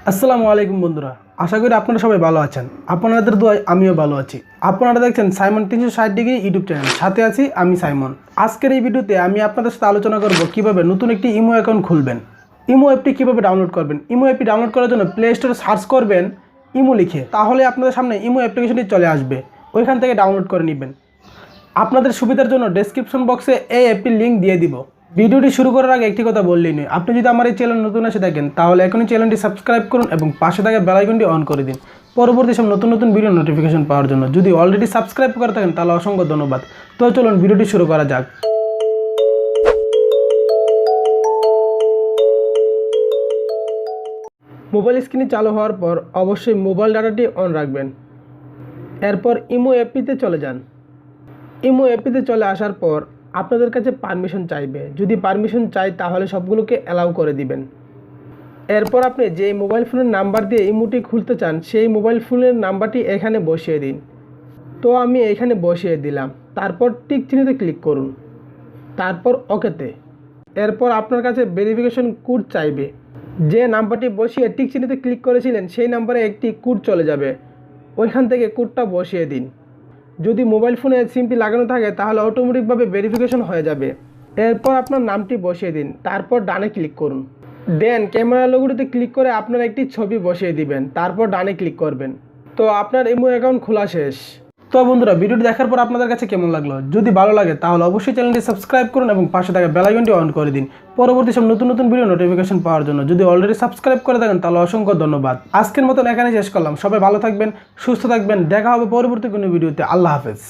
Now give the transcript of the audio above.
আসসালামু আলাইকুম বন্ধুরা, আশা করি আপনারা সবাই ভালো আছেন। আপনাদের দোয়ায় আমিও ভালো আছি। আপনারা দেখছেন সাইমন 360 ডিগ্রি ইউটিউব চ্যানেল, সাথে আছি আমি সাইমন। আজকের এই ভিডিওতে আমি আপনাদের সাথে আলোচনা করব কিভাবে নতুন একটি ইমো অ্যাকাউন্ট খুলবেন, ইমো অ্যাপটি কীভাবে ডাউনলোড করবেন। ইমো অ্যাপটি ডাউনলোড করার জন্য প্লে স্টোরে সার্চ করবেন ইমো লিখে, তাহলে আপনাদের সামনে ইমো অ্যাপ্লিকেশনটি চলে আসবে, ওইখান থেকে ডাউনলোড করে নেবেন। আপনাদের সুবিধার জন্য ডেসক্রিপশন বক্সে এই অ্যাপটির লিঙ্ক দিয়ে দিব। ভিডিওটি শুরু করার আগে একটি কথা বললেই নয়, আপনি যদি আমার এই চ্যানেল নতুন এসে থাকেন তাহলে এখনই চ্যানেলটি সাবস্ক্রাইব করুন এবং পাশে থাকা বেল আইকনটি অন করে দিন পরবর্তী সব নতুন নতুন ভিডিও নোটিফিকেশন পাওয়ার জন্য। যদি অলরেডি সাবস্ক্রাইব করে থাকেন তাহলে অসংখ্য ধন্যবাদ। তো চলুন ভিডিওটি শুরু করা যাক। মোবাইল স্ক্রিনে চালু হওয়ার পর অবশ্যই মোবাইল ডাটাটি অন রাখবেন। এরপর ইমো অ্যাপটিতে চলে যান। ইমো অ্যাপটিতে চলে আসার পর আপনাদের কাছে পারমিশন চাইবে। যদি পারমিশন চাই তাহলে সবগুলোকে অ্যালাউ করে দিবেন। এরপর আপনি যে মোবাইল ফোনের নাম্বার দিয়ে ইমোটি খুলতে চান সেই মোবাইল ফোনের নাম্বারটি এখানে বসিয়ে দিন। তো আমি এখানে বসিয়ে দিলাম। তারপর টিক চিহ্নতে ক্লিক করুন, তারপর ওকেতে। এরপর আপনার কাছে ভেরিফিকেশন কোড চাইবে। যে নাম্বারটি বসিয়ে টিক চিহ্নতে ক্লিক করেছিলেন সেই নাম্বারে একটি কোড চলে যাবে, ওইখান থেকে কোডটা বসিয়ে দিন। যদি মোবাইল ফোনে সিমটি লাগানো থাকে তাহলে অটোমেটিকভাবে ভেরিফিকেশন হয়ে যাবে। এরপর আপনার নামটি বসিয়ে দিন, তারপর ডানে ক্লিক করুন। দেন ক্যামেরা লোগোটিতে ক্লিক করে আপনার একটি ছবি বসিয়ে দিবেন, তারপর ডানে ক্লিক করবেন। তো আপনার ইমো অ্যাকাউন্ট খোলা শেষ। তো বন্ধুরা, ভিডিওটি দেখার পর আপনাদের কাছে কেমন লাগলো? যদি ভালো লাগে তাহলে অবশ্যই চ্যানেলটি সাবস্ক্রাইব করুন এবং পাশে থাকা বেল আইকনটি অন করে দিন পরবর্তী সব নতুন নতুন ভিডিও নোটিফিকেশন পাওয়ার জন্য। যদি অলরেডি সাবস্ক্রাইব করে থাকেন তাহলে অসংখ্য ধন্যবাদ। আজকের মতন এখানে শেষ করলাম। সবাই ভালো থাকবেন, সুস্থ থাকবেন। দেখা হবে পরবর্তী কোনো ভিডিওতে। আল্লাহ হাফেজ।